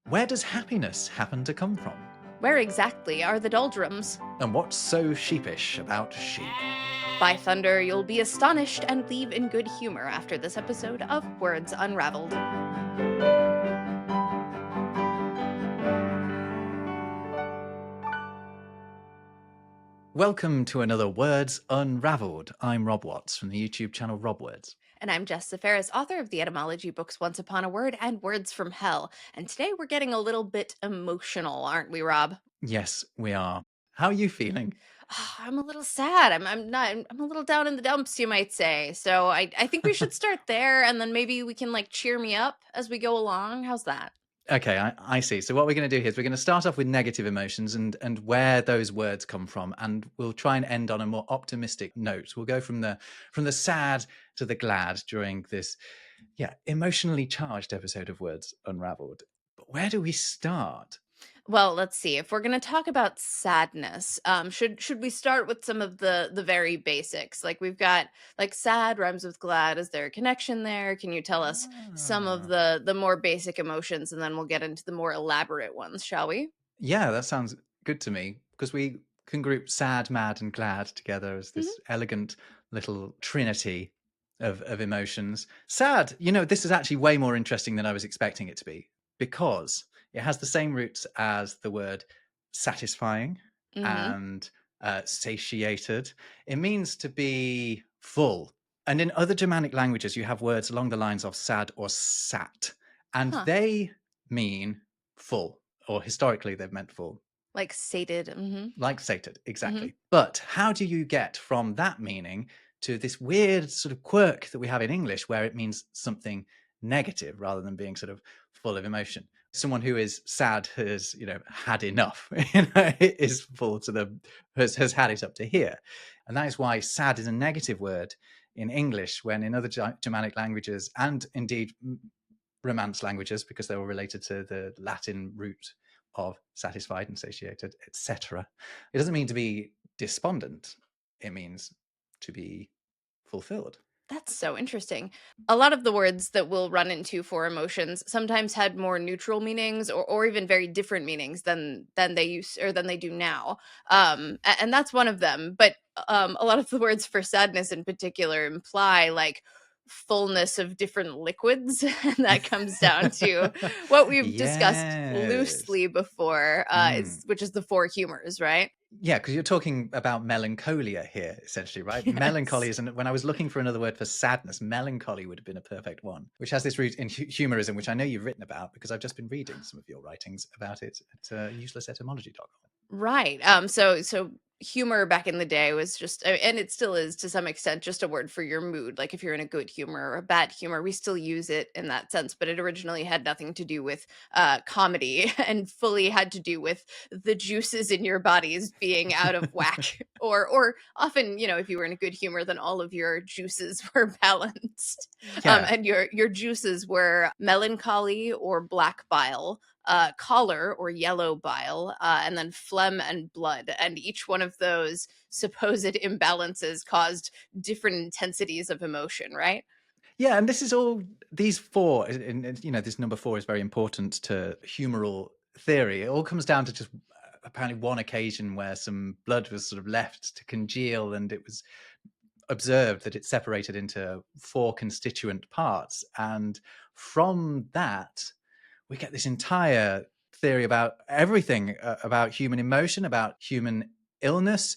Where does happiness happen to come from? Where exactly are the doldrums? And what's so sheepish about sheep? By thunder, you'll be astonished and leave in good humor after this episode of Words Unravelled. Welcome to another Words Unravelled. I'm Rob Watts from the YouTube channel Rob Words. And I'm Jess Ferris, author of the etymology books Once Upon a Word and Words from Hell. And today we're getting a little bit emotional, aren't we, Rob? Yes, we are. How are you feeling? I'm a little sad. I'm a little down in the dumps, you might say. So I think we should start there, and then maybe we can cheer me up as we go along. How's that? Okay, I see. So what we're going to do here is we're going to start off with negative emotions and where those words come from, and we'll try and end on a more optimistic note. We'll go from the sad to the glad during this, emotionally charged episode of Words Unravelled. But where do we start? Well, let's see. If we're going to talk about sadness, should we start with some of the very basics? Like we've got sad rhymes with glad. Is there a connection there? Can you tell us some of Ah. the more basic emotions, and then we'll get into the more elaborate ones, shall we? Yeah, that sounds good to me because we can group sad, mad, and glad together as Hmm. this elegant little trinity of emotions. Sad, this is actually way more interesting than I was expecting it to be because it has the same roots as the word satisfying Hmm. and satiated. It means to be full. And in other Germanic languages, you have words along the lines of sad or sat, and Huh. they mean full, or historically they've meant full, Like sated. Hmm. like sated, Hmm. exactly. But how do you get from that meaning to this weird sort of quirk that we have in English where it means something negative rather than being sort of full of emotion? Someone who is sad has, had enough, is full to the, has had it up to here. And that is why sad is a negative word in English, when in other Germanic languages, and indeed Romance languages, because they were related to the Latin root of satisfied and satiated, etc. It doesn't mean to be despondent. It means to be fulfilled. That's so interesting. A lot of the words that we'll run into for emotions sometimes had more neutral meanings, or even very different meanings than they use or than they do now. And that's one of them. But a lot of the words for sadness in particular imply fullness of different liquids, and that comes down to what we've discussed Yes. loosely before, Mm. is which is the four humors, right? Yeah, because you're talking about melancholia here, essentially, right? Melancholy Yes. is, when I was looking for another word for sadness, melancholy would have been a perfect one, which has this root in humorism, which I know you've written about because I've just been reading some of your writings about it at uselessetymology.com. Right. So humor back in the day was just, and it still is to some extent, just a word for your mood. Like if you're in a good humor or a bad humor, we still use it in that sense. But it originally had nothing to do with comedy, and fully had to do with the juices in your bodies being out of whack. Or often, if you were in a good humor, then all of your juices were balanced, Yeah. and your juices were melancholy or black bile, choler or yellow bile, and then phlegm and blood. And each one of those supposed imbalances caused different intensities of emotion, right? Yeah, and this is all, these four, and this number four is very important to humoral theory. It all comes down to just apparently one occasion where some blood was sort of left to congeal, and it was observed that it separated into four constituent parts. And from that, we get this entire theory about everything, about human emotion, about human illness,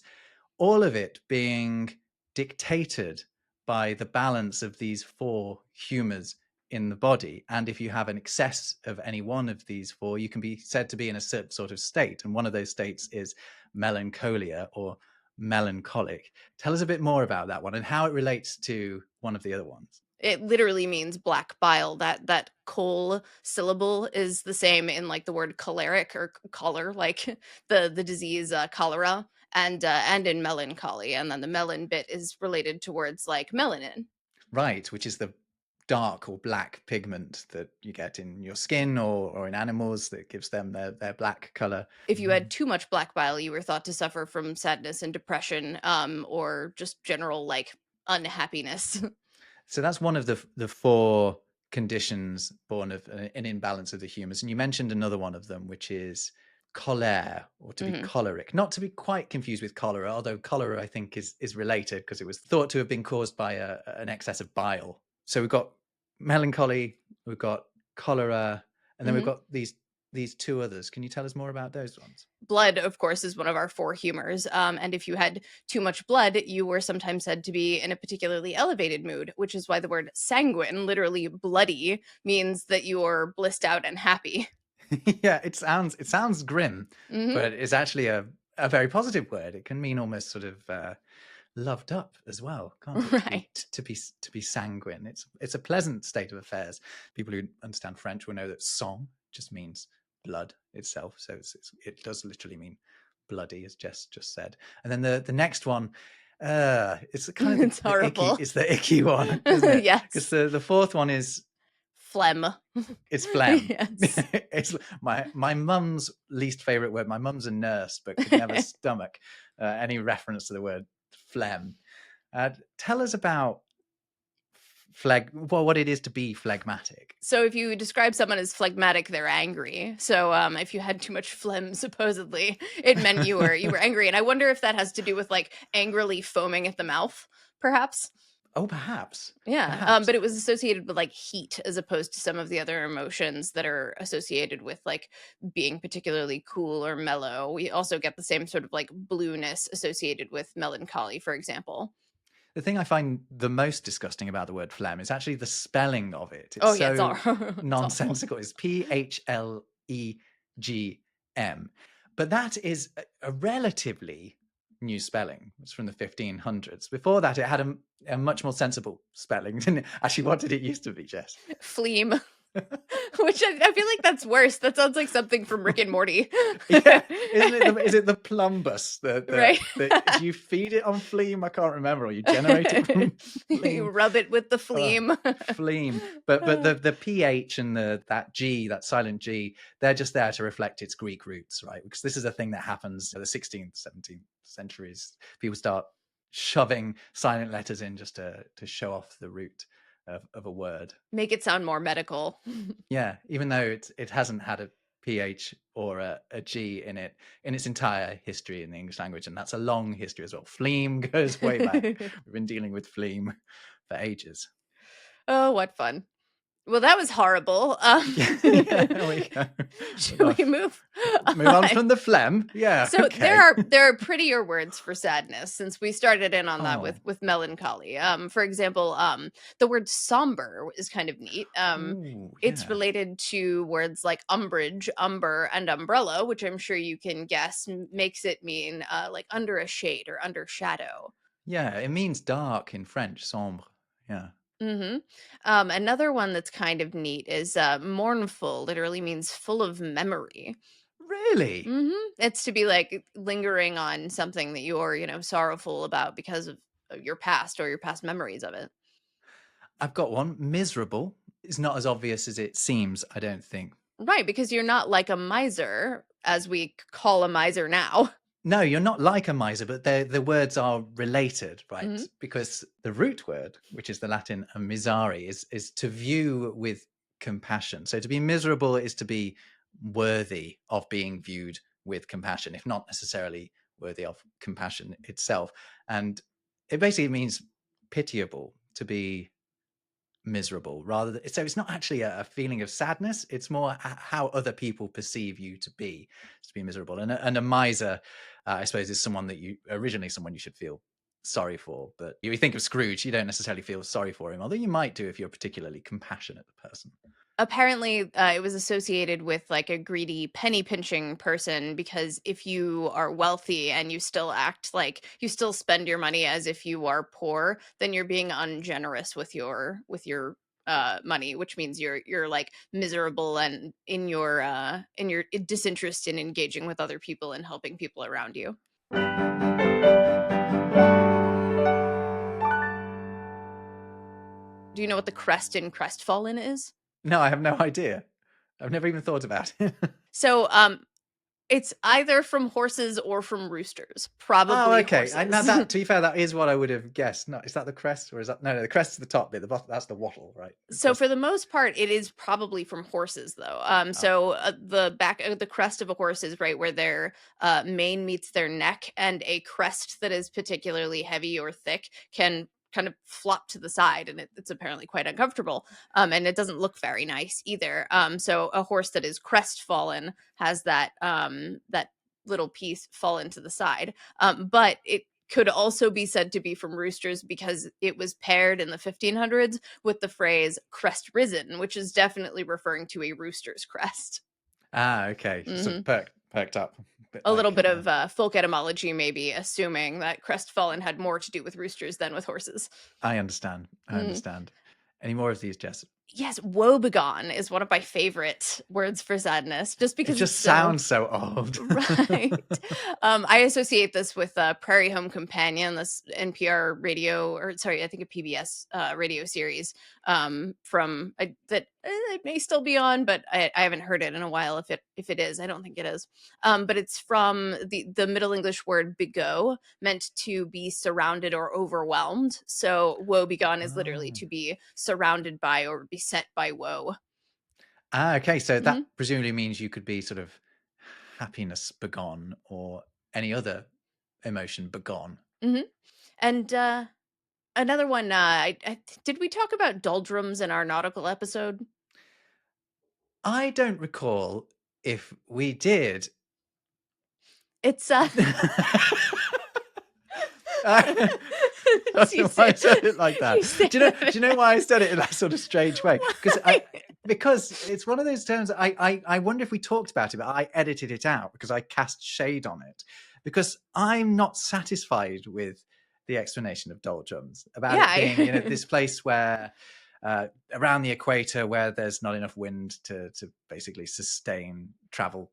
all of it being dictated by the balance of these four humors in the body. And if you have an excess of any one of these four, you can be said to be in a certain sort of state. And one of those states is melancholia or melancholic. Tell us a bit more about that one and how it relates to one of the other ones. It literally means black bile. That "chol" syllable is the same in the word choleric or choler, like the disease cholera, and in melancholy. And then the melon bit is related to words like melanin. Right, which is the dark or black pigment that you get in your skin or in animals that gives them their black color. If you had too much black bile, you were thought to suffer from sadness and depression, or just general unhappiness. So that's one of the four conditions born of an imbalance of the humors. And you mentioned another one of them, which is cholera, or to be Mhm. choleric, not to be quite confused with cholera, although cholera I think is related because it was thought to have been caused by an excess of bile. So we've got melancholy, we've got cholera, and then we've Mhm. got these two others. Can you tell us more about those ones? Blood, of course, is one of our four humors. And if you had too much blood, you were sometimes said to be in a particularly elevated mood, which is why the word sanguine, literally bloody, means that you're blissed out and happy. Yeah, it sounds grim, Hmm. but it's actually a very positive word. It can mean almost sort of loved up as well, can't it? Right. To be sanguine. It's a pleasant state of affairs. People who understand French will know that sang just means blood itself, so it does literally mean bloody, as Jess just said. And then the next one, it's kind of It's the icky. horrible. It's the icky one, isn't it? Because Yes. the fourth one is Phlegm. it's phlegm. Yes. It's my mum's least favorite word. My mum's a nurse, but could never stomach any reference to the word phlegm. Tell us about what it is to be phlegmatic. So if you describe someone as phlegmatic, they're angry. So if you had too much phlegm, supposedly, it meant you were angry. And I wonder if that has to do with like angrily foaming at the mouth, perhaps. Oh, perhaps, Yeah, perhaps. but it was associated with like heat as opposed to some of the other emotions that are associated with like being particularly cool or mellow. We also get the same sort of like blueness associated with melancholy, for examgle. The thing I find the most disgusting about the word phlegm is actually the spelling of it. It's Oh yeah, it's so all it's awful. nonsensical. It's PHLEGM. But that is a relatively new spelling. It's from the 1500s. Before that, it had a much more sensible spelling, didn't it? Actually, what did it used to be, Jess? Phlegm. Which I feel like that's worse. That sounds like something from Rick and Morty. Yeah, isn't it? Is it the plumbus? Right. Do you feed it on phlegm? I can't remember. Or you generate it from You phlegm? rub it with the Oh, phlegm. phlegm. But the ph and that g, that silent g, they're just there to reflect its Greek roots, right? Because this is a thing that happens in the 16th, 17th centuries. People start shoving silent letters in just to show off the root of a word. Make it sound more medical. Yeah, even though it hasn't had a ph or a g in it in its entire history in the English language, and that's a long history as well. Phlegm goes way back. We've been dealing with phlegm for ages. Oh, what fun. Well, that was horrible. Yeah, yeah, there we go. We've Should got we move move on on? from the phlegm. Yeah, So okay. there are prettier words for sadness since we started in on that Oh, with melancholy. For example, the word somber is kind of neat. ooh, It's yeah, related to words like umbrage, umber, and umbrella, which I'm sure you can guess makes it mean like under a shade or under shadow. yeah. It means dark in French, sombre. Yeah, Hmm. Another one that's kind of neat is mournful. Literally means full of memory. really. It's to be like lingering on something that you're, sorrowful about because of your past or your past memories of it. I've got one. Miserable is not as obvious as it seems, I don't think. Right, because you're not like a miser, as we call a miser now. No, you're not like a miser, but the words are related, right? Hmm. Because the root word, which is the Latin misari, is to view with compassion. So to be miserable is to be worthy of being viewed with compassion, if not necessarily worthy of compassion itself. And it basically means pitiable, to be miserable rather than, so it's not actually a feeling of sadness, it's more how other people perceive you to be miserable. And a miser, I suppose, is someone that you originally someone you should feel sorry for, but you think of Scrooge, you don't necessarily feel sorry for him, although you might do if you're a particularly compassionate person. Apparently, it was associated with like a greedy penny pinching person because if you are wealthy and you still act like you still spend your money as if you are poor, then you're being ungenerous with your money, which means you're like miserable and in your disinterest in engaging with other people and helping people around you. Do you know what the crest in crestfallen is? No, I have no idea. I've never even thought about it. So It's either from horses or from roosters. Oh, Probably okay. Now horses. that, to be fair, that is what I would have guessed. No, is that the crest, or is that no? The crest is the top bit. The bottom, that's the wattle, right? So for the most part, it is probably from horses, though. Oh, So the back, the crest of a horse is right where their mane meets their neck, and a crest that is particularly heavy or thick can kind of flop to the side, and it's apparently quite uncomfortable. And it doesn't look very nice either. So a horse that is crestfallen has that little piece fall into the side. But it could also be said to be from roosters because it was paired in the 1500s with the phrase crest risen, which is definitely referring to a rooster's crest. okay. Sort Hmm. of perked up, bit A little like. bit of folk etymology, maybe, assuming that crestfallen had more to do with roosters than with horses. I understand. I Mm. understand. Any more of these, Jess? Yes, woebegone is one of my favorite words for sadness, just It because it's just so sounds so old. right. I associate this with Prairie Home Companion, this NPR radio, or sorry, I think a PBS radio series that it may still be on, but I haven't heard it in a while. If it is, I don't think it is. But it's from the Middle English word "begot," meant to be surrounded or overwhelmed. So woebegone is literally Oh. to be surrounded by or beset by woe. Okay. So that Hmm. presumably means you could be sort of happiness begone or any other emotion begone. Hmm. And another one, did we talk about doldrums in our nautical episode? I don't recall if we did. It's I don't you know why I said said it like that. you said Do you know? Do you know why I said it in that sort of strange way? why? Because it's one of those terms. That I wonder if we talked about it, but I edited it out because I cast shade on it. Because I'm not satisfied with the explanation of doldrums about Yeah, it being, this place where around the equator where there's not enough wind to basically sustain travel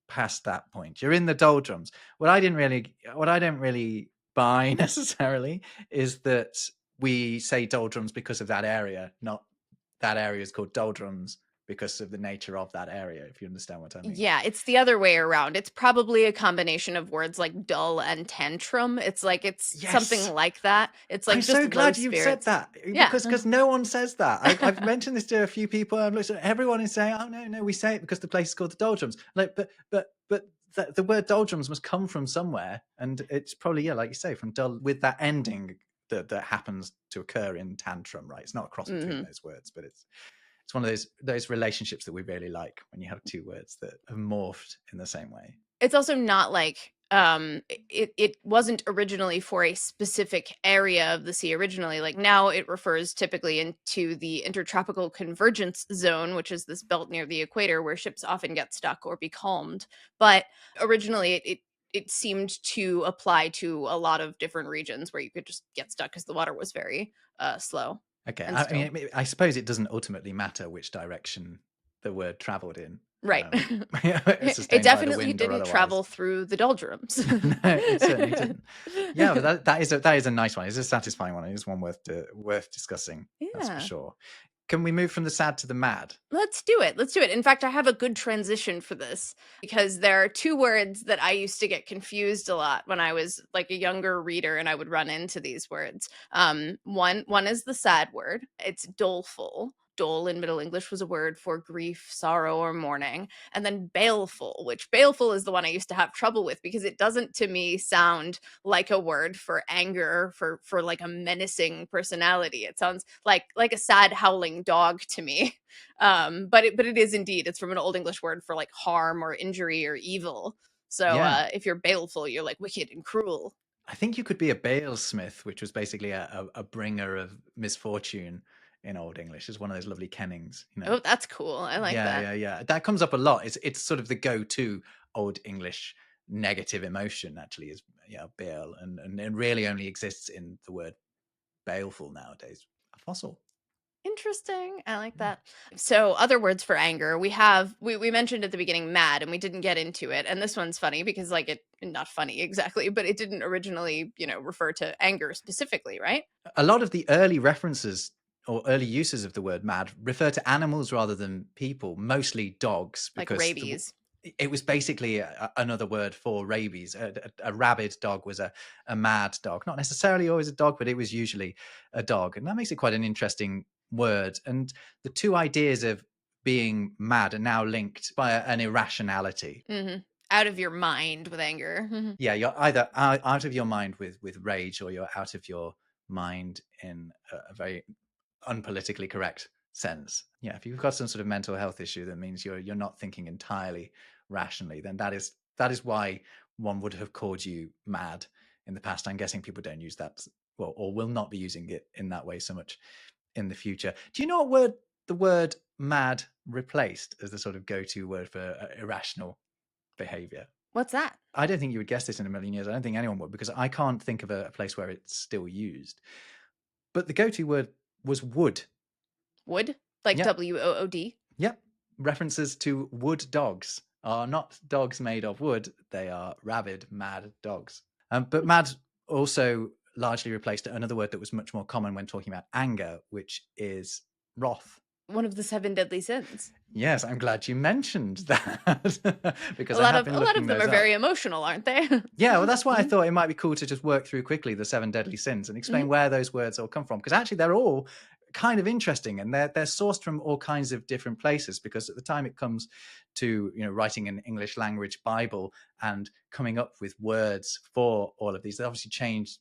past that point. You're in the doldrums. What I don't really buy necessarily is that we say doldrums because of that area, not that area is called doldrums because of the nature of that area, if you understand what I mean. yeah, it's the other way around. It's probably a combination of words like dull and tantrum. It's like it's something Yes. like that. It's I'm like just so low glad you've said spirits. that Yeah. because no one says that. I've mentioned this to a few people. I've looked at everyone is saying, "Oh no, we say it because the place is called the doldrums." Like, but the word doldrums must come from somewhere, and it's probably like you say, from dull with that ending that happens to occur in tantrum. Right? It's not a cross between Hmm. those words, but it's one of those relationships that we really like when you have two words that have morphed in the same way. It's also not like it wasn't originally for a specific area of the sea originally. Like now it refers typically into the intertropical convergence zone, which is this belt near the equator where ships often get stuck or becalmed. But originally it seemed to apply to a lot of different regions where you could just get stuck because the water was very slow Okay, and still. I suppose it doesn't ultimately matter which direction the word travelled in, Right. It sustained by the definitely wind or didn't otherwise. travel through the doldrums. No, it certainly didn't. Yeah, but that is a nice one. It's a satisfying one. It is one worth discussing. That's for Yeah. sure. Can we move from the sad to the mad? Let's do it. Let's do it. In fact, I have a good transition for this because there are two words that I used to get confused a lot when I was like a younger reader and I would run into these words. One is the sad word. It's doleful. Dole in Middle English was a word for grief, sorrow, or mourning. And then baleful, which baleful is the one I used to have trouble with because it doesn't to me sound like a word for anger, for like a menacing personality. It sounds like a sad howling dog to me. But it is indeed. It's from an Old English word for like harm or injury or evil. So Yeah, if you're baleful, you're like wicked and cruel. I think you could be a balesmith, which was basically a bringer of misfortune in Old English. It's one of those lovely kennings, Oh, that's cool. I like Yeah, that. yeah, yeah. That comes up a lot. It's sort of the go-to Old English negative emotion. Actually, is bale, and it really only exists in the word baleful nowadays. A fossil. Interesting. I like Yeah. that. So, other words for anger, we mentioned at the beginning mad and we didn't get into it. And this one's funny because like it not funny exactly, but it didn't originally, refer to anger specifically, right? A lot of the early references or early uses of the word mad refer to animals rather than people, mostly dogs, Like because rabies. it was basically another word for rabies. A rabid dog was a mad dog. Not necessarily always a dog, but it was usually a dog. And that makes it quite an interesting word. And the two ideas of being mad are now linked by an irrationality. Out of your mind with anger. Yeah, you're either out of your mind with rage, or you're out of your mind in a very unpolitically correct sense. Yeah, if you've got some sort of mental health issue that means you're not thinking entirely rationally, then that is why one would have called you mad in the past. I'm guessing people don't use that, well, or will not be using it in that way so much in the future. Do you know what word the word mad replaced as the sort of go-to word for irrational behavior? What's that? I don't think you would guess this in a million years. I don't think anyone would, because I can't think of a place where it's still used. But the go-to word was wood. Wood? Like Yep. WOOD? Yep. References to wood dogs are not dogs made of wood. They are rabid, mad dogs. But mad also largely replaced another word that was much more common when talking about anger, which is wrath. One of the 7 deadly sins. Yes, I'm glad you mentioned that because A I lot have of been a lot looking of them those are up. very emotional, aren't they? Yeah, well, that's why I thought it might be cool to just work through quickly the 7 deadly sins and explain where those words all come from, because actually they're all kind of interesting, and they're sourced from all kinds of different places. Because at the time it comes to writing an English language Bible and coming up with words for all of these, they obviously changed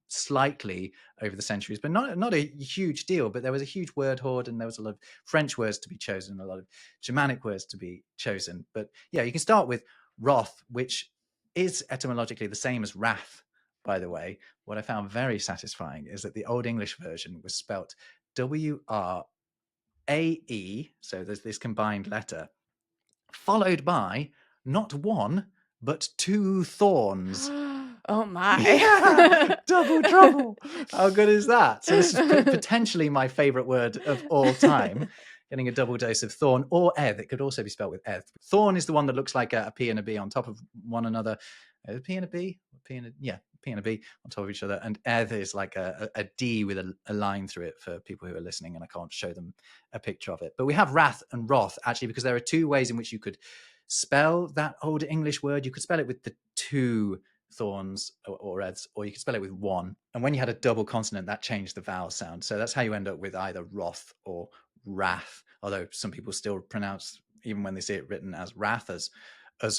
slightly over the centuries, but not a huge deal. But there was a huge word hoard, and there was a lot of French words to be chosen, a lot of Germanic words to be chosen. But yeah, you can start with wrath, which is etymologically the same as wrath, by the way. What I found very satisfying is that the Old English version was spelt WRAE, so there's this combined letter, followed by not one, but 2 thorns. Oh my. Yeah, double trouble. How good is that? So this is potentially my favorite word of all time. Getting a double dose of thorn, or eth. It could also be spelled with eth. Thorn is the one that looks like a P and a B on top of one another. A P and a B? P and a B on top of each other. And eth is like a D with a line through it for people who are listening, and I can't show them a picture of it. But we have wrath and wrath, actually, because there are 2 ways in which you could spell that Old English word. You could spell it with the 2 thorns or eths, or you could spell it with 1. And when you had a double consonant, that changed the vowel sound. So that's how you end up with either wrath or wrath, although some people still pronounce, even when they see it written as wrath, as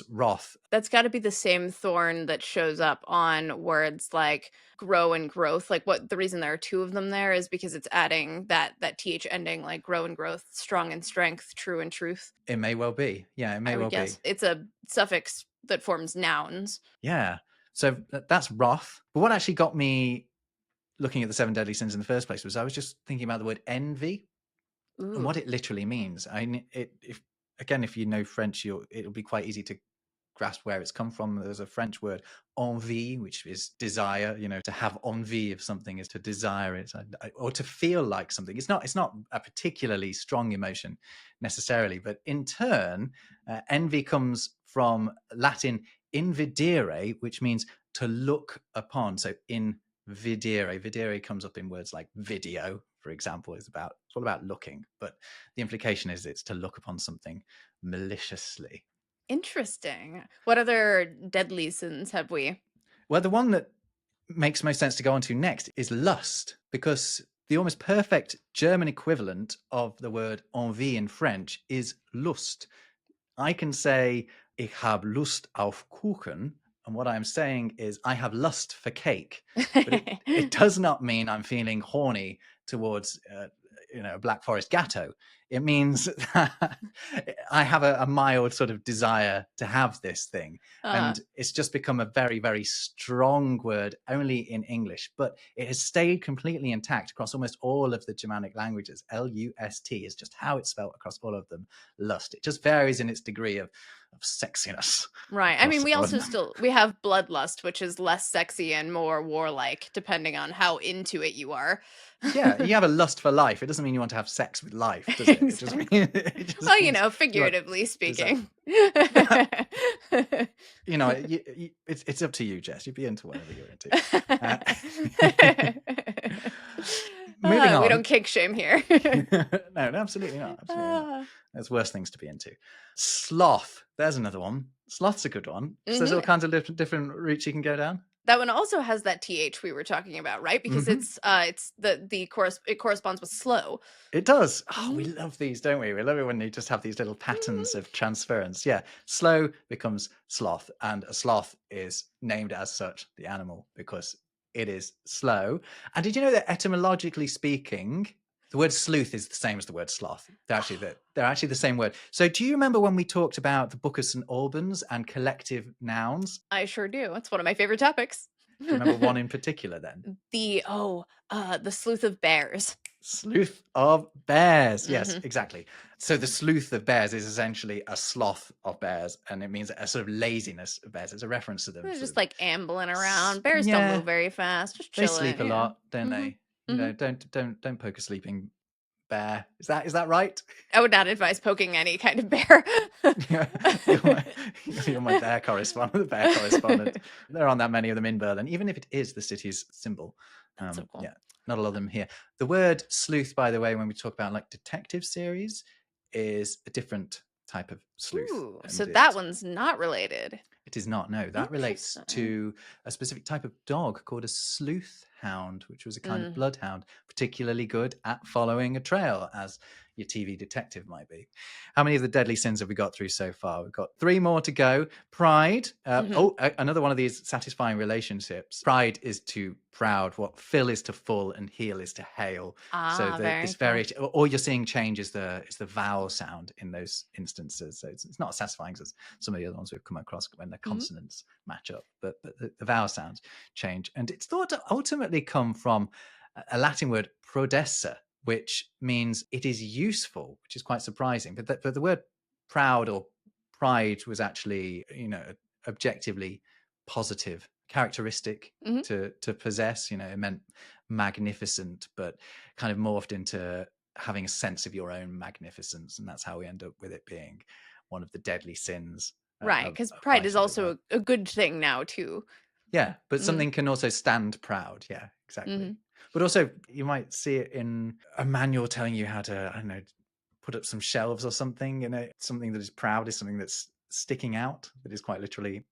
wrath. That's got to be the same thorn that shows up on words like grow and growth. Like, what the reason there are 2 of them there is because it's adding that th ending, like grow and growth, strong and strength, true and truth. It may well be. Yeah, it may well be. It's a suffix that forms nouns. Yeah. So that's wrath. But what actually got me looking at the 7 deadly sins in the first place was I was just thinking about the word envy. Ooh. And what it literally means. I mean, if you know French, it'll be quite easy to grasp where it's come from. There's a French word, envie, which is desire. To have envie of something is to desire it, or to feel like something. It's not a particularly strong emotion necessarily, but in turn, envy comes from Latin invidere, which means to look upon. So videre comes up in words like video, for example. It's all about looking, but the implication is it's to look upon something maliciously. Interesting. What other deadly sins have we? Well, the one that makes most sense to go on to next is lust, because the almost perfect German equivalent of the word envie in French is Lust. I can say ich habe Lust auf Kuchen, and what I'm saying is I have lust for cake, but it does not mean I'm feeling horny towards a Black Forest gatto. It means that I have a mild sort of desire to have this thing. And it's just become a very, very strong word only in English, but it has stayed completely intact across almost all of the Germanic languages. L-U-S-T is just how it's spelled across all of them. Lust. It just varies in its degree of sexiness. Right. I mean, we also we have bloodlust, which is less sexy and more warlike, depending on how into it you are. Yeah, you have a lust for life. It doesn't mean you want to have sex with life, does it? Exactly. Well, figuratively speaking. you know, it's up to you, Jess. You'd be into whatever you're into. Moving We on. don't kink shame here. No, absolutely not. Absolutely not. There's worse things to be into. Sloth. There's another one. Sloth's a good one. So there's all kinds of different routes you can go down. That one also has that th we were talking about, right? Because it corresponds with slow. It does. Oh, we love these, don't we? We love it when you just have these little patterns of transference. Yeah, slow becomes sloth, and a sloth is named as such, the animal, because it is slow. And did you know that etymologically speaking, the word sleuth is the same as the word sloth? They're actually the same word. So do you remember when we talked about the Book of St. Albans and collective nouns? I sure do. It's one of my favorite topics. Do you remember one in particular then? The sleuth of bears. Sleuth of bears. Yes, exactly. So the sleuth of bears is essentially a sloth of bears, and it means a sort of laziness of bears. It's a reference to them. They're just like ambling around. Bears don't move very fast. Just chilling. They sleep a lot, don't they? You know, don't poke a sleeping bear. Is that right? I would not advise poking any kind of bear. You're my bear correspondent. The bear correspondent. There aren't that many of them in Berlin, even if it is the city's symbol. That's so cool. Yeah, not a lot of them here. The word sleuth, by the way, when we talk about like detective series, is a different type of sleuth. Ooh, so that one's not related. It is not. No, that relates to a specific type of dog called a sleuth hound, which was a kind of bloodhound, particularly good at following a trail, as your TV detective might be. How many of the deadly sins have we got through so far? We've got 3 more to go. Pride. Another one of these satisfying relationships. Pride is to proud, what fill is to full, and heal is to hail. So this variation, all you're seeing change is the vowel sound in those instances. So it's not as satisfying as some of the other ones we've come across when the consonants match up, but the vowel sounds change. And it's thought to ultimately come from a Latin word prodesse, which means it is useful, which is quite surprising. But the word proud or pride was actually, objectively positive, characteristic to possess. It meant magnificent, but kind of morphed into having a sense of your own magnificence. And that's how we end up with it being one of the deadly sins. Right, because pride is also a good thing now, too. Yeah, but something can also stand proud. Yeah, exactly. But also, you might see it in a manual telling you how to, I don't know, put up some shelves or something. Something that is proud is something that's sticking out, that is quite literally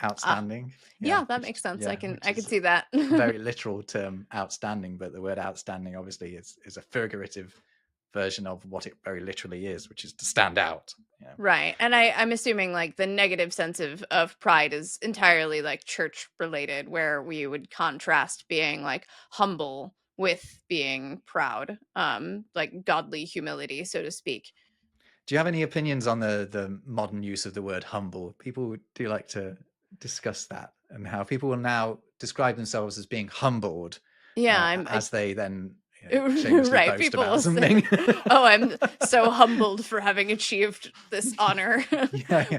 outstanding. Yeah, that makes sense. I can see that. Very literal term, outstanding, but the word outstanding obviously is a figurative version of what it very literally is, which is to stand out. Right. And I'm assuming like the negative sense of pride is entirely like church related, where we would contrast being like humble with being proud, like godly humility, so to speak. Do you have any opinions on the modern use of the word humble? People do like to discuss that, and how people will now describe themselves as being humbled. Yeah, as they then right, people will say, "Oh, I'm so humbled for having achieved this honor."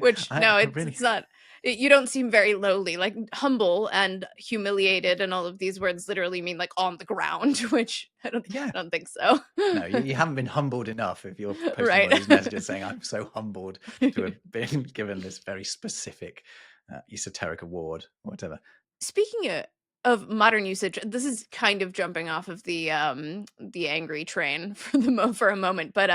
Which it's not. You don't seem very lowly. Like humble and humiliated and all of these words literally mean like on the ground, which I don't think so. No, you haven't been humbled enough if you're posting one of these messages saying I'm so humbled to have been given this very specific esoteric award or whatever. Speaking of modern usage, this is kind of jumping off of the angry train for a moment, but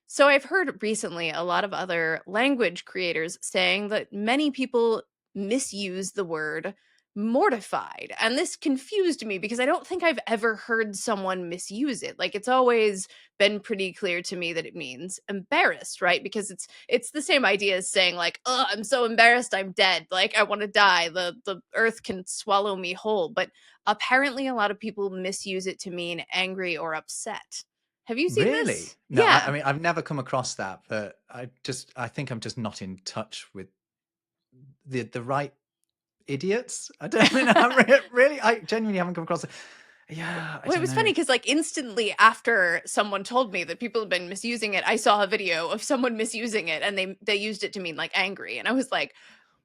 so I've heard recently a lot of other language creators saying that many people misuse the word mortified, and this confused me because I don't think I've ever heard someone misuse it. Like, it's always been pretty clear to me that it means embarrassed, right? Because it's the same idea as saying like, "Oh, I'm so embarrassed, I'm dead. Like, I want to die. The earth can swallow me whole." But apparently, a lot of people misuse it to mean angry or upset. Have you seen this? No, yeah. I mean, I've never come across that, but I think I'm just not in touch with the right idiots. I don't mean really. I genuinely haven't come across it. Yeah. Well, it was funny because like instantly after someone told me that people have been misusing it, I saw a video of someone misusing it, and they used it to mean like angry, and I was like,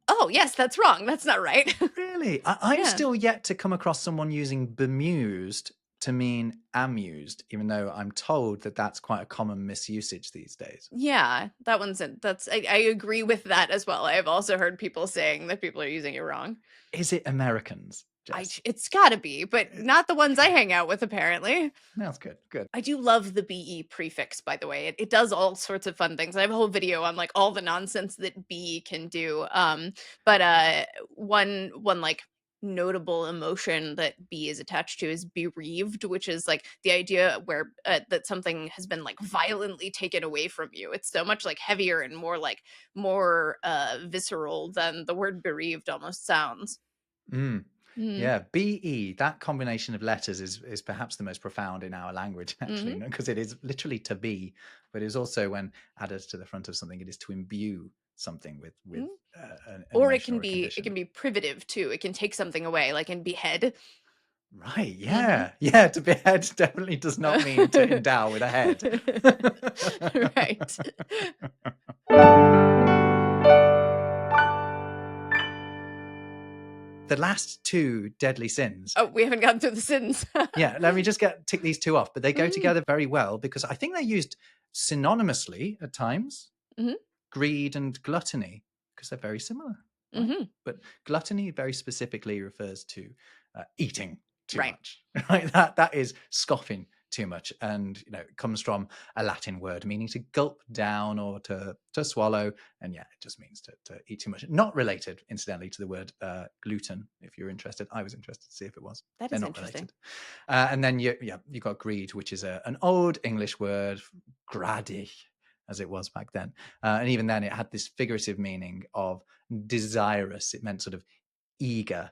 "Oh yes, that's wrong. That's not right." Really, I'm still yet to come across someone using bemused to mean amused, even though I'm told that that's quite a common misusage these days. Yeah, that one's in I agree with that as well. I've also heard people saying that people are using it wrong. Is it Americans, Jess? It's gotta be, but not the ones I hang out with, apparently. That's good. Good. I do love the BE prefix, by the way. It does all sorts of fun things. I have a whole video on like all the nonsense that BE can do. But one like notable emotion that B is attached to is bereaved, which is like the idea where that something has been like violently taken away from you. It's so much like heavier and more visceral than the word bereaved almost sounds. Mm. Mm. Yeah, BE, that combination of letters is perhaps the most profound in our language, actually, Hmm. because it is literally to be, but it is also when added to the front of something, it is to imbue something with an Or emotion or a it condition. can be privative too. It can take something away, like in behead. Right, Hmm. yeah. Yeah, to behead definitely does not mean to endow with a head. Right. The last two deadly sins. Oh, we haven't gotten through the sins. Yeah, let me just tick these two off, but they go Mm, together very well because I think they're used synonymously at times. mhm, Greed and gluttony, because they're very similar, right? mhm. But gluttony very specifically refers to eating too Right. much, right? That is scoffing too much, and it comes from a Latin word meaning to gulp down or to swallow, and yeah, it just means to eat too much. Not related, incidentally, to the word gluten. If you're interested, I was interested to see if it was. That They're is not interesting. related. And then you got greed, which is an old English word, gradi, as it was back then. And even then, it had this figurative meaning of desirous. It meant sort of eager.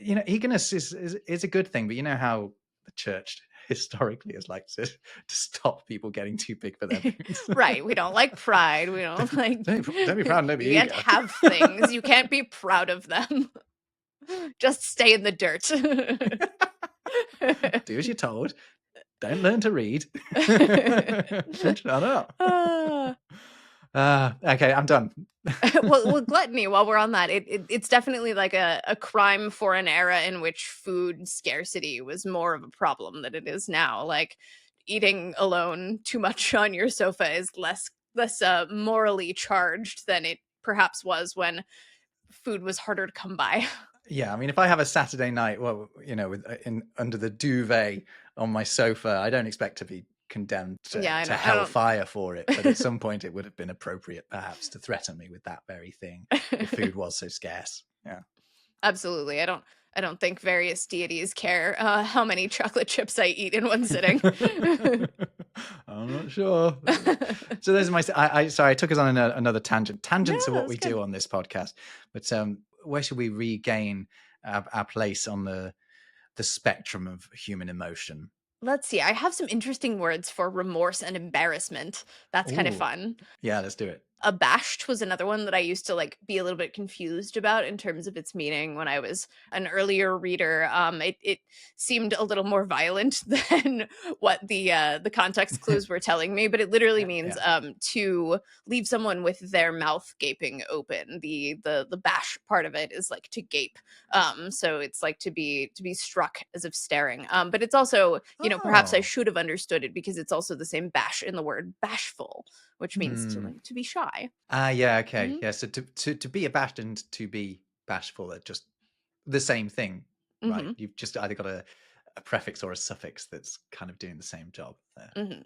Eagerness is a good thing, but you know how the church historically has liked to stop people getting too big for their boots. Right. We don't like pride. We don't like Don't be proud and don't be you can't eager. have things. You can't be proud of them. Just stay in the dirt. Do as you're told. Don't learn to read. Shut up. Ah. Okay, I'm done. Well, gluttony. While we're on that, it's definitely like a crime for an era in which food scarcity was more of a problem than it is now. Like eating alone too much on your sofa is less morally charged than it perhaps was when food was harder to come by. Yeah, I mean, if I have a Saturday night, well, with under the duvet on my sofa, I don't expect to be condemned Yeah, to I hellfire for it. But at some point, it would have been appropriate, perhaps, to threaten me with that very thing if don't. food was so scarce. Yeah. Absolutely. I don't think various deities care how many chocolate chips I eat in one sitting. I'm not sure. So those are my. Sorry, I took us on another tangent. No, Tangents are that what was we good. do on this podcast. But where should we regain our place on the spectrum of human emotion? Let's see. I have some interesting words for remorse and embarrassment. That's kind of Oh, fun. yeah, let's do it. Abashed was another one that I used to like be a little bit confused about in terms of its meaning when I was an earlier reader. It seemed a little more violent than what the context clues were telling me, but it literally Yeah, means yeah. to leave someone with their mouth gaping open. The bash part of it is like to gape. So it's like to be struck as if staring. But it's also, perhaps I Oh, should have understood it because it's also the same bash in the word bashful, which means hmm. to be shy. Yeah, okay. Mhm, Yeah, so to be abashed and to be bashful are just the same thing, right? mhm, You've just either got a prefix or a suffix that's kind of doing the same job there. mhm.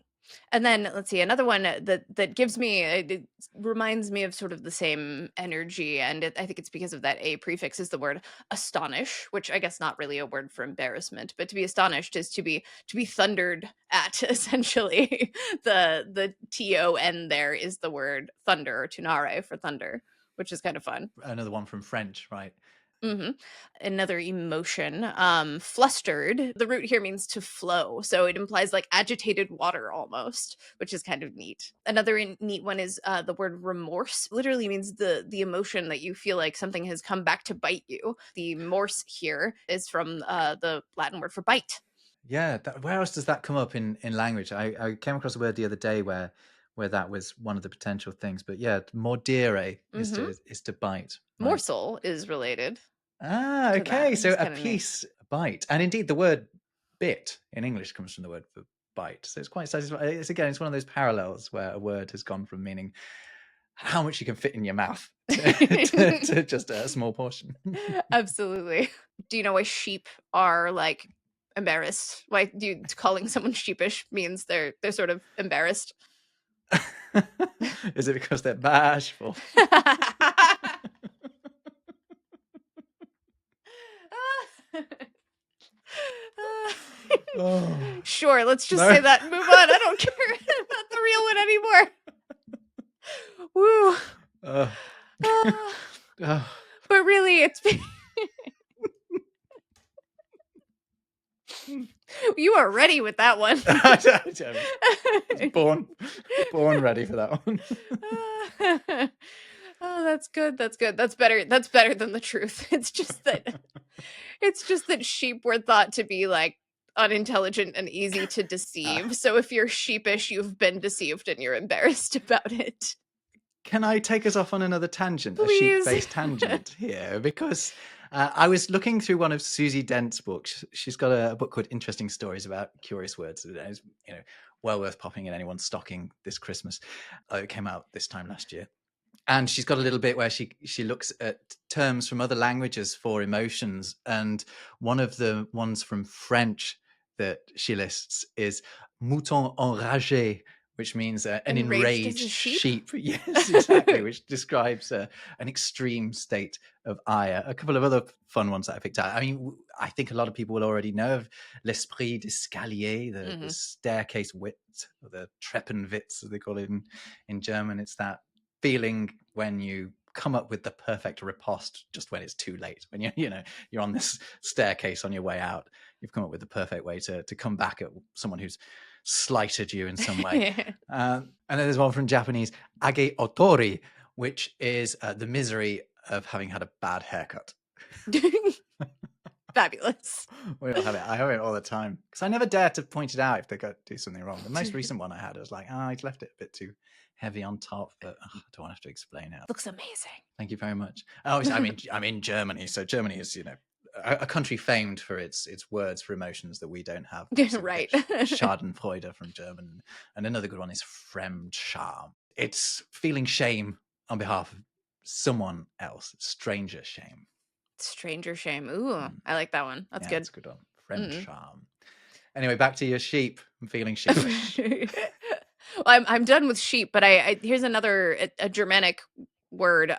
And then let's see, another one that gives me it reminds me of sort of the same energy, and I think it's because of that a prefix is the word astonish, which I guess not really a word for embarrassment, but to be astonished is to be thundered at essentially. The ton there is the word thunder or tunare for thunder, which is kind of fun. Another one from French, right? Mhm. Another emotion, flustered. The root here means to flow, so it implies like agitated water almost, which is kind of neat. Another neat one is the word remorse. Literally means the emotion that you feel like something has come back to bite you. The morse here is from the Latin word for bite. Yeah. Where else does that come up in language? I came across a word the other day where that was one of the potential things. But yeah, mordere Hmm. is to bite, right? Morsel is related Ah, to that, okay. which So is a kind of neat. piece, a bite, and indeed the word bit in English comes from the word for bite. So it's quite satisfying. It's one of those parallels where a word has gone from meaning how much you can fit in your mouth to just a small portion. Absolutely. Do you know why sheep are like embarrassed? Why calling someone sheepish means they're sort of embarrassed? Is it because they're bashful? Oh, Sure, let's just no. say that and move on. I don't care about the real one anymore. Woo. But really, it's you are ready with that one. born ready for that one. Oh, that's good. That's good. That's better. That's better than the truth. It's just that sheep were thought to be like unintelligent and easy to deceive. So if you're sheepish, you've been deceived and you're embarrassed about it. Can I take us off on another tangent, Please. a sheep-based tangent here? Because I was looking through one of Susie Dent's books. She's got a book called Interesting Stories About Curious Words. It's, well worth popping in anyone's stocking this Christmas. It came out this time last year. And she's got a little bit where she looks at terms from other languages for emotions. And one of the ones from French that she lists is mouton enragé, which means an enraged sheep. Yes, exactly, which describes an extreme state of ire. A couple of other fun ones that I picked out. I mean, I think a lot of people will already know of l'esprit d'escalier, the staircase wit, or the Treppenwitz, as they call it in German. It's that feeling when you come up with the perfect riposte just when it's too late, when you're on this staircase on your way out. You've come up with the perfect way to come back at someone who's slighted you in some way. And then there's one from Japanese, age otori, which is the misery of having had a bad haircut. Fabulous. We all have it. I have it all the time because I never dare to point it out if they do something wrong. The most recent one I had, I was like, he's left it a bit too heavy on top, but I don't want to have to explain it. Looks amazing. Thank you very much. Oh, I'm in Germany, so Germany is a country famed for its words for emotions that we don't have. Right. Schadenfreude from German, and another good one is Fremdscham. It's feeling shame on behalf of someone else, stranger shame. Stranger shame. Ooh, I like that one. That's good. That's a good one. Fremdscham. Anyway, back to your sheep. I'm feeling sheepish. Well, I'm done with sheep, but I here's another a Germanic word,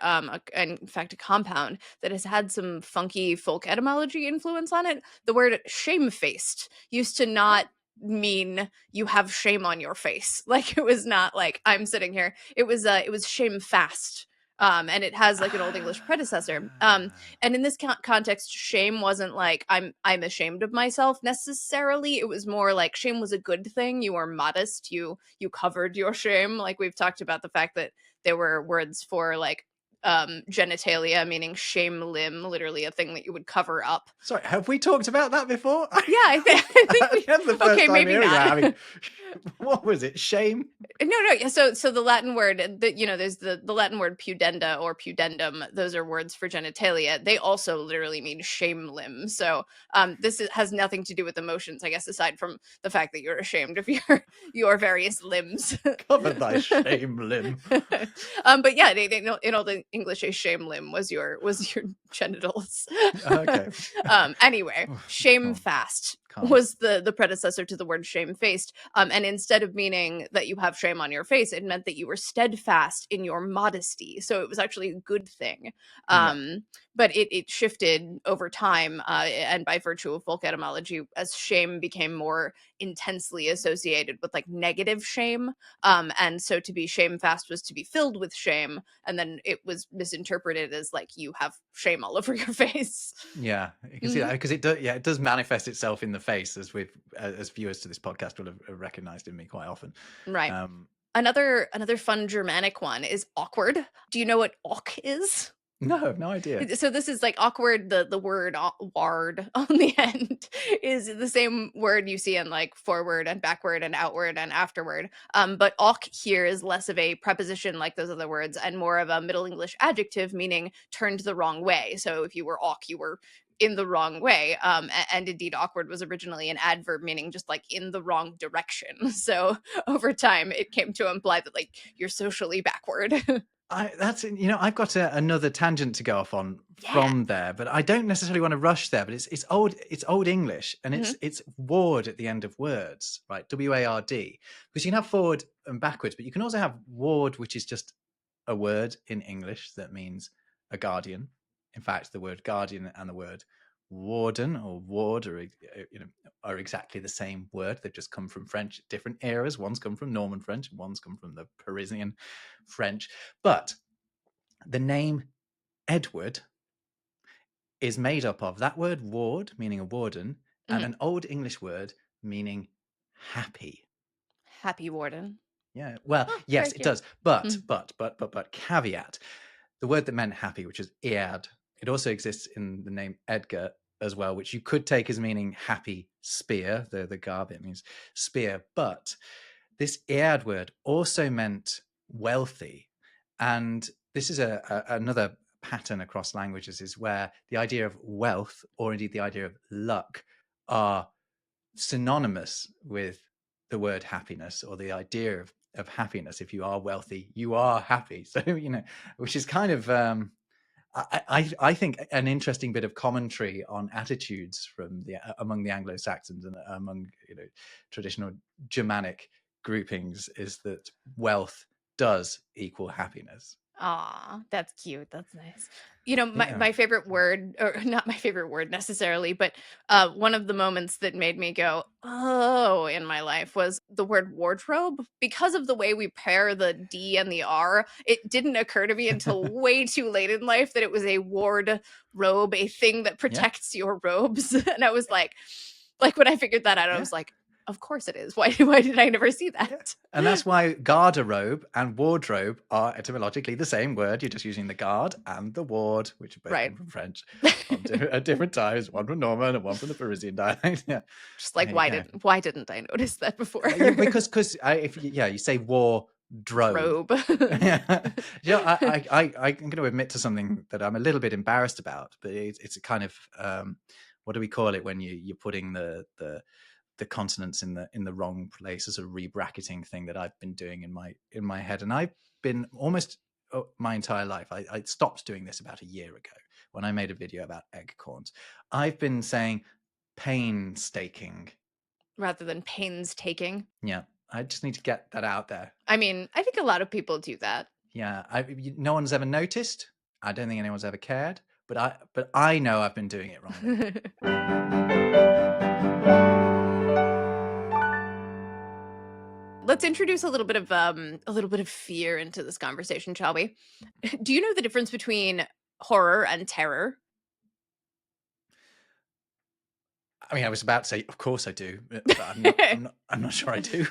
in fact a compound that has had some funky folk etymology influence on it. The word shamefaced used to not mean you have shame on your face. Like it was not like I'm sitting here. It was shamefast. And it has like an Old English predecessor. And in this context, shame wasn't like I'm ashamed of myself necessarily. It was more like shame was a good thing. You were modest. You covered your shame. Like we've talked about the fact that there were words for like genitalia, meaning shame limb, literally a thing that you would cover up. Sorry, have we talked about that before? Yeah, I think that's the first time maybe hearing not. That. I mean, what was it? Shame? No. So the Latin word, there's the Latin word pudenda or pudendum. Those are words for genitalia. They also literally mean shame limb. So this has nothing to do with emotions, I guess, aside from the fact that you're ashamed of your various limbs. Cover thy shame limb. But yeah, they know in Old English, a shame limb was your genitals. Okay. Anyway, shamefast was the predecessor to the word shamefaced. And instead of meaning that you have shame on your face, it meant that you were steadfast in your modesty. So it was actually a good thing. But it shifted over time, and by virtue of folk etymology, as shame became more intensely associated with like negative shame. And so to be shamefast was to be filled with shame, and then it was misinterpreted as like you have shame all over your face. Yeah, you can see that because it does manifest itself in the face, as as viewers to this podcast will have recognized in me quite often. Right. Another fun Germanic one is awkward. Do you know what awk is? No, no idea. So this is like awkward. The word ward on the end is the same word you see in like forward and backward and outward and afterward. But awk here is less of a preposition like those other words and more of a Middle English adjective meaning turned the wrong way. So if you were awk, you were in the wrong way. And indeed, awkward was originally an adverb meaning just like in the wrong direction. So over time, it came to imply that like you're socially backward. I've got another tangent to go off on Yeah. from there, but I don't necessarily want to rush there. But it's old English, and Mhm. it's ward at the end of words, right? WARD, because you can have forward and backwards, but you can also have ward, which is just a word in English that means a guardian. In fact, the word guardian and the word warden or ward are exactly the same word. They've just come from French at different eras. One's come from Norman French, one's come from the Parisian French. But the name Edward is made up of that word ward, meaning a warden, and Mhm. an old English word meaning happy. Happy warden. Yeah, well, Oh, yes, very it cute. does. But, Mhm. caveat, the word that meant happy, which is ead, it also exists in the name Edgar as well, which you could take as meaning happy spear, the garb, it means spear. But this ead word also meant wealthy. And this is another pattern across languages, is where the idea of wealth or indeed the idea of luck are synonymous with the word happiness or the idea of happiness. If you are wealthy, you are happy. So, which is kind of, I think, an interesting bit of commentary on attitudes from among the Anglo-Saxons and among traditional Germanic groupings, is that wealth does equal happiness. Aw, that's cute. That's nice. You know, my, Yeah. my favorite word, or not my favorite word necessarily, but one of the moments that made me go, oh, in my life was the word wardrobe. Because of the way we pair the D and the R, it didn't occur to me until way too late in life that it was a ward robe, a thing that Yeah. protects your robes. And I was like when I figured that out, I Yeah. was like, of course it is. Why did I never see Yeah. that? And that's why garderobe and wardrobe are etymologically the same word. You're just using the guard and the ward, which both Right. come from French at different times, one from Norman and one from the Parisian dialect. Yeah. Just like There you go. why didn't I notice that before? Because if you say wardrobe. Robe. Yeah. I'm going to admit to something that I'm a little bit embarrassed about, but it's a kind of what do we call it when you're putting the consonants in the wrong place, as a rebracketing thing that I've been doing in my head. And I've been almost my entire life. I stopped doing this about a year ago when I made a video about egg corns. I've been saying painstaking. Rather than painstaking. Yeah, I just need to get that out there. I mean, I think a lot of people do that. Yeah, no one's ever noticed. I don't think anyone's ever cared, but I know I've been doing it wrongly. Let's introduce a little bit of fear into this conversation, shall we? Do you know the difference between horror and terror? I mean, I was about to say, of course I do, but I'm not. I'm not sure I do.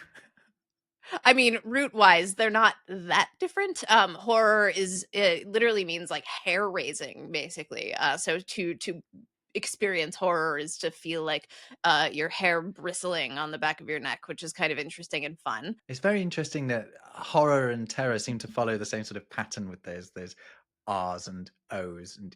I mean, root wise, they're not that different. Horror is it literally means like hair raising, basically. So to experience horror is to feel like your hair bristling on the back of your neck, which is kind of interesting and fun. It's very interesting that horror and terror seem to follow the same sort of pattern with those R's and O's and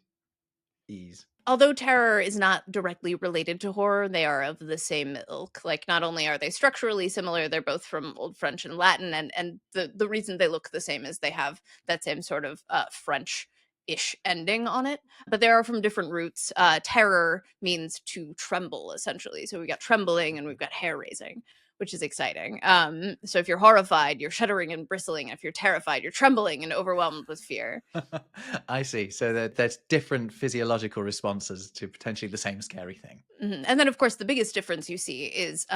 E's. Although terror is not directly related to horror, they are of the same ilk. Like, not only are they structurally similar, they're both from Old French and Latin, and the reason they look the same is they have that same sort of French-ish ending on it. But they are from different roots. Terror means to tremble, essentially. So we got trembling and we've got hair raising, which is exciting. So if you're horrified, you're shuddering and bristling. If you're terrified, you're trembling and overwhelmed with fear. I see. So there's different physiological responses to potentially the same scary thing. Mhm. And then, of course, the biggest difference you see is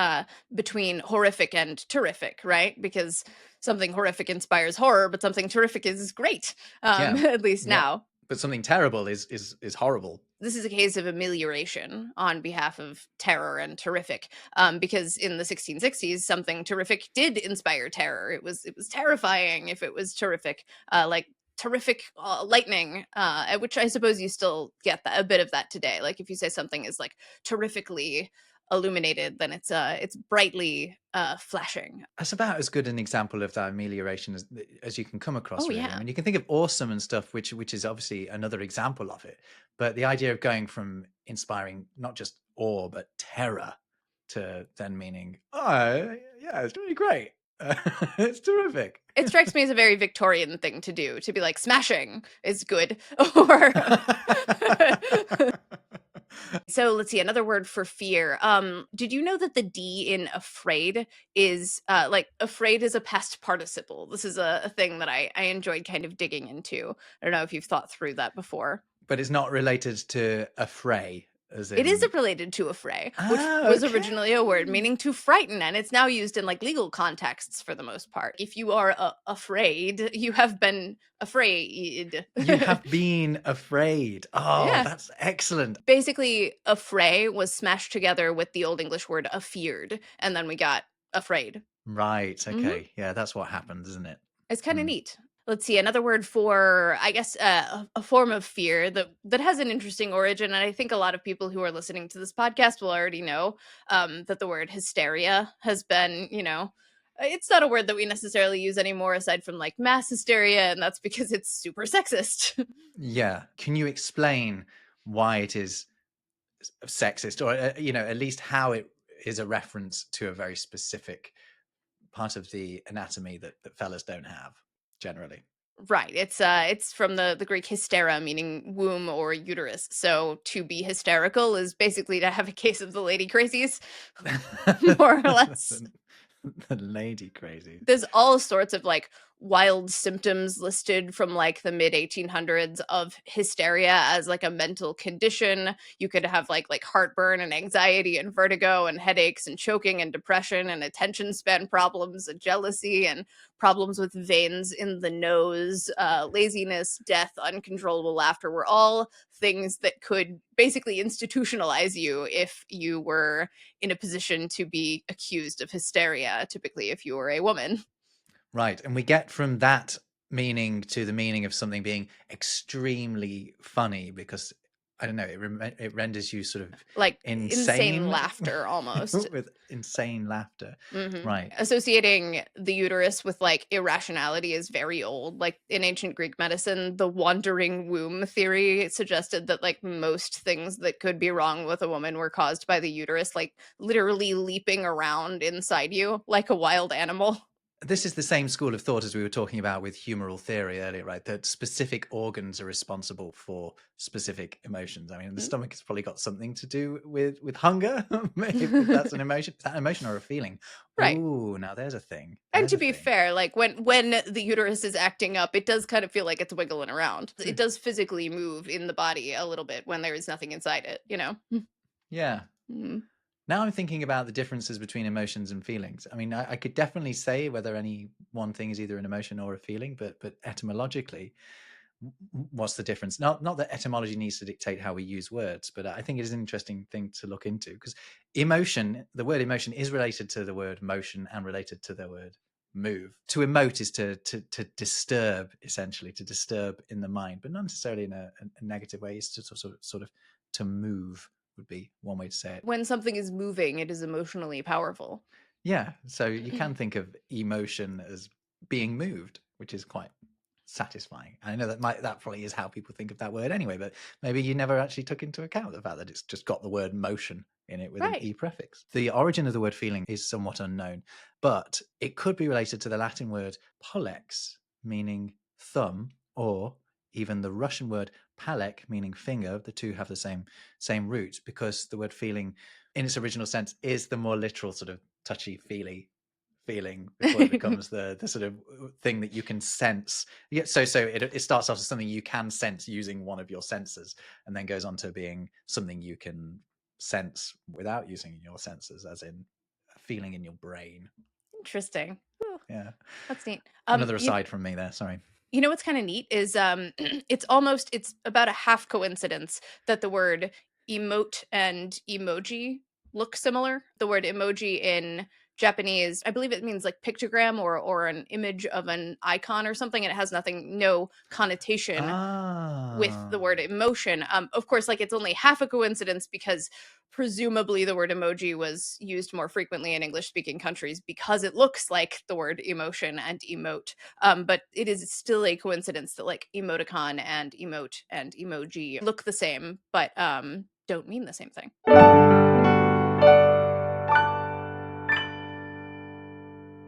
between horrific and terrific, right? Because something horrific inspires horror, but something terrific is great, Yeah, at least yeah. now. But something terrible is horrible. This is a case of amelioration on behalf of terror and terrific, because in the 1660s, something terrific did inspire terror. It was terrifying if it was terrific, like terrific lightning, which I suppose you still get a bit of that today. Like if you say something is like terrifically illuminated, then it's brightly flashing. That's about as good an example of that amelioration as you can come Oh across, really. I yeah. mean, you can think of awesome and stuff, which is obviously another example of it. But the idea of going from inspiring not just awe but terror to then meaning, oh yeah, it's really great, it's terrific. It strikes me as a very Victorian thing to do, to be like, smashing is good. Or so let's see, another word for fear. Did you know that the D in afraid is like afraid is a past participle? This is a thing that I enjoyed kind of digging into. I don't know if you've thought through that before. But it's not related to affray, as It is in, related to affray, which ah, was originally a word okay. meaning to frighten, and it's now used in like legal contexts for the most part. If you are afraid, you have been afraid. You have been afraid. Oh, Yeah. that's excellent. Basically, affray was smashed together with the Old English word afeared, and then we got afraid. Right. Mhm. Okay. Yeah, that's what happens, isn't it? It's kind of Mm. neat. Let's see, another word for, I guess, a form of fear that has an interesting origin, and I think a lot of people who are listening to this podcast will already know that the word hysteria has been, it's not a word that we necessarily use anymore, aside from like mass hysteria, and that's because it's super sexist. Yeah. Can you explain why it is sexist, or at least how it is a reference to a very specific part of the anatomy that fellas don't have generally? Right. It's from the Greek hystera, meaning womb or uterus. So to be hysterical is basically to have a case of the lady crazies, more or less. the, the lady crazy. There's all sorts of like wild symptoms listed from like the mid 1800s of hysteria as like a mental condition. You could have like heartburn and anxiety and vertigo and headaches and choking and depression and attention span problems and jealousy and problems with veins in the nose, laziness, death, uncontrollable laughter were all things that could basically institutionalize you if you were in a position to be accused of hysteria, typically if you were a woman. Right. And we get from that meaning to the meaning of something being extremely funny because, I don't know, it renders you sort of Like insane insane laughter almost. with insane laughter. Right. Associating the uterus with like irrationality is very old. Like in ancient Greek medicine, the wandering womb theory suggested that like most things that could be wrong with a woman were caused by the uterus, like literally leaping around inside you like a wild animal. This is the same school of thought as we were talking about with humoral theory earlier, right? That specific organs are responsible for specific emotions. I mean, the stomach has probably got something to do with hunger, if that's an emotion. Is that an emotion or a feeling? Right. Ooh, now there's a thing. And There's to a be thing. fair, like when the uterus is acting up, it does kind of feel like it's wiggling around. It does physically move in the body a little bit when there is nothing inside it, you know? Yeah. Mm. Now I'm thinking about the differences between emotions and feelings. I mean, I could definitely say whether any one thing is either an emotion or a feeling, but etymologically, what's the difference? Not that etymology needs to dictate how we use words, but I think it is an interesting thing to look into because emotion, the word emotion, is related to the word motion and related to the word move. To emote is to disturb, essentially, to disturb in the mind, but not necessarily in a negative way. It's to sort of to move would be one way to say it. When something is moving, it is emotionally powerful. Yeah, so you can think of emotion as being moved, which is quite satisfying. I know that probably is how people think of that word anyway, but maybe you never actually took into account the fact that it's just got the word motion in it with an Right. e prefix. The origin of the word feeling is somewhat unknown, but it could be related to the Latin word pollex, meaning thumb, or even the Russian word palek, meaning finger. The two have the same root because the word feeling in its original sense is the more literal sort of touchy feely feeling before it becomes the sort of thing that you can sense. Yeah, so it starts off as something you can sense using one of your senses, and then goes on to being something you can sense without using your senses, as in a feeling in your brain. Interesting. Ooh, Yeah. that's neat. Another aside from me there. Sorry. You know what's kind of neat is it's about a half coincidence that the word emote and emoji look similar. The word emoji in Japanese, I believe it means like pictogram or an image of an icon or something, and it has no connotation with the Ah. word emotion. Of course, like it's only half a coincidence because presumably the word emoji was used more frequently in English speaking countries because it looks like the word emotion and emote. But it is still a coincidence that like emoticon and emote and emoji look the same, but don't mean the same thing.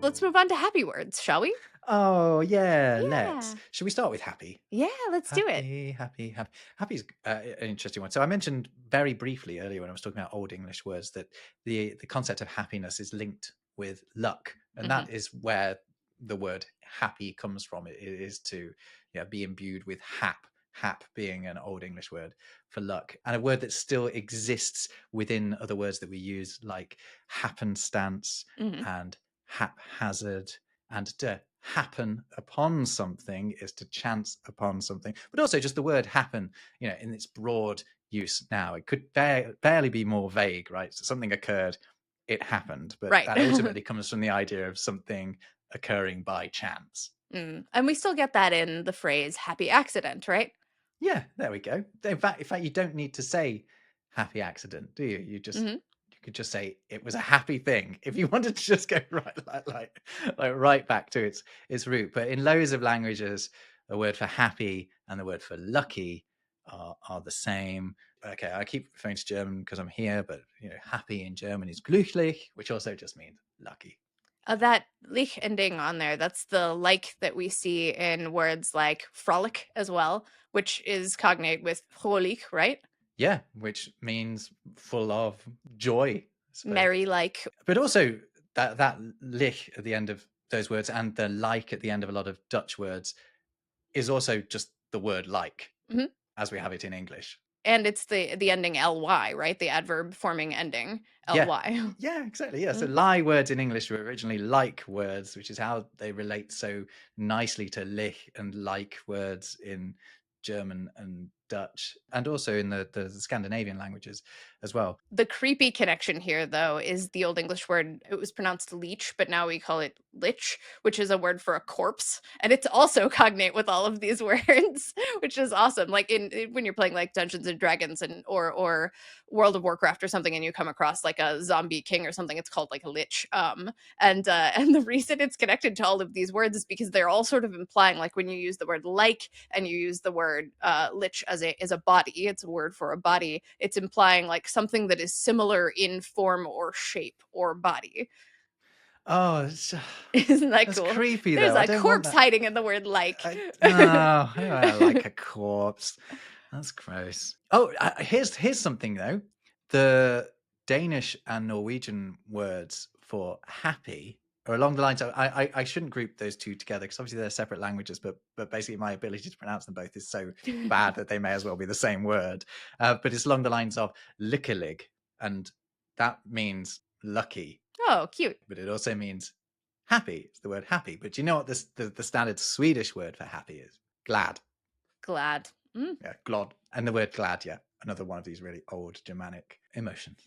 Let's move on to happy words, shall we? Oh, yeah, let's. Yeah. Should we start with happy? Yeah, let's do it. Happy. Happy is an interesting one. So I mentioned very briefly earlier when I was talking about Old English words that the concept of happiness is linked with luck, and Mhm. that is where the word happy comes from. It is to be imbued with hap. Hap being an Old English word for luck, and a word that still exists within other words that we use, like happenstance Mhm. and haphazard, and to happen upon something is to chance upon something. But also just the word happen, in its broad use now, it could barely be more vague, right? So something occurred, it happened, but Right. that ultimately comes from the idea of something occurring by chance. And we still get that in the phrase happy accident, right? Yeah, there we go. In fact, you don't need to say happy accident, do you? Mhm. You could just say it was a happy thing if you wanted to just go right like right back to its root. But in loads of languages, the word for happy and the word for lucky are the same. Okay, I keep referring to German because I'm here, but happy in German is glücklich, which also just means lucky. That lich ending on there, that's the like that we see in words like frolic as well, which is cognate with fröhlich, right? Yeah, which means full of joy, I suppose. Merry like. But also that lich at the end of those words and the like at the end of a lot of Dutch words is also just the word like Mhm. as we have it in English. And it's the ending ly, right? The adverb forming ending Yeah. ly. Yeah, exactly. Yeah. So Mm. lie words in English were originally like words, which is how they relate so nicely to lich and like words in German and Dutch, and also in the Scandinavian languages as well. The creepy connection here, though, is the Old English word. It was pronounced leech, but now we call it lich, which is a word for a corpse, and it's also cognate with all of these words, which is awesome. Like when you're playing like Dungeons and Dragons and or World of Warcraft or something, and you come across like a zombie king or something, it's called like a lich. And the reason it's connected to all of these words is because they're all sort of implying, like when you use the word like and you use the word lich as a body, it's a word for a body. It's implying like something that is similar in form or shape or body. Oh, Isn't that that's cool? creepy There's though. I a don't want corpse that. hiding in the word like. I like a corpse. That's gross. Oh, here's something though. The Danish and Norwegian words for happy are along the lines of I shouldn't group those two together because obviously they're separate languages, but basically my ability to pronounce them both is so bad that they may as well be the same word. But it's along the lines of lykkelig, and that means lucky, Oh, cute. but it also means happy. It's the word happy. But do you know what the standard Swedish word for happy is? Glad. Glad. Yeah, glad. And the word glad, yeah. Another one of these really old Germanic emotions.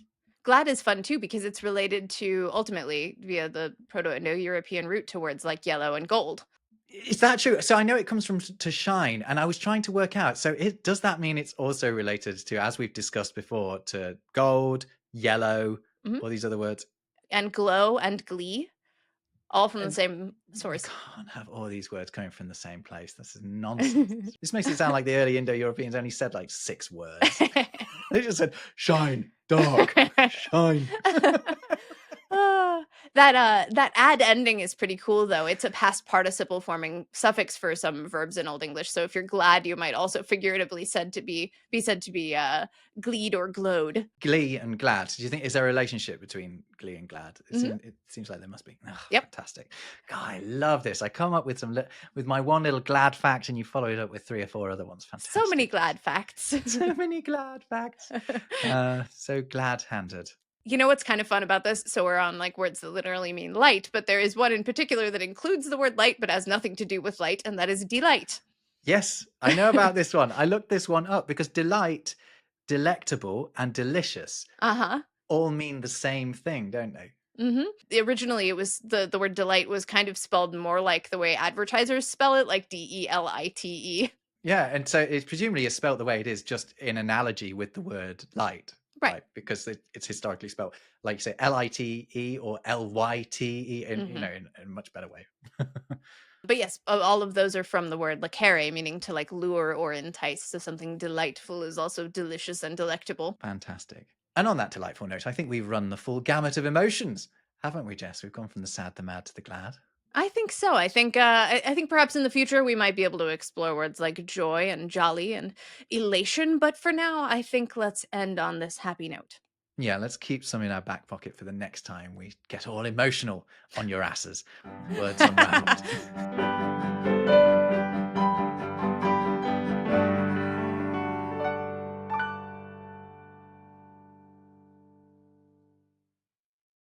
Glad is fun too because it's related to ultimately via the Proto-Indo-European root to words like yellow and gold. Is that true? So I know it comes from to shine, and I was trying to work out. So does that mean it's also related to, as we've discussed before, to gold, yellow, Mhm. all these other words? And glow and glee, all from the And same you source. can't have all these words coming from the same place. This is nonsense. This makes it sound like the early Indo-Europeans only said like 6 words. They just said shine, dark, shine. Ah, that add ending is pretty cool though. It's a past participle forming suffix for some verbs in Old English. So if you're glad, you might also figuratively be said to be gleed or glowed. Glee and glad. Do you think is there a relationship between glee and glad? Mhm. It seems like there must be. Oh, Yep. fantastic. God, I love this. I come up with with my one little glad fact, and you follow it up with 3 or 4 other ones. So many Fantastic. glad facts. So many glad facts. So glad-handed. You know what's kind of fun about this? So we're on like words that literally mean light, but there is one in particular that includes the word light but has nothing to do with light, and that is delight. Yes, I know about this one. I looked this one up because delight, delectable, and delicious Uh-huh. all mean the same thing, don't they? Mhm. Originally, it was the word delight was kind of spelled more like the way advertisers spell it, like DELITE. Yeah, and so it's presumably is spelt the way it is, just in analogy with the word light, Right. right? Because it's historically spelled, like you say, LITE or LYTE, in Mhm. in a much better way. But yes, all of those are from the word lacere, meaning to like lure or entice. So something delightful is also delicious and delectable. Fantastic. And on that delightful note, I think we've run the full gamut of emotions, haven't we, Jess? We've gone from the sad, the mad, to the glad. I think so. I think perhaps in the future we might be able to explore words like joy and jolly and elation. But for now, I think let's end on this happy note. Yeah, let's keep some in our back pocket for the next time we get all emotional on your asses. Words unravelled.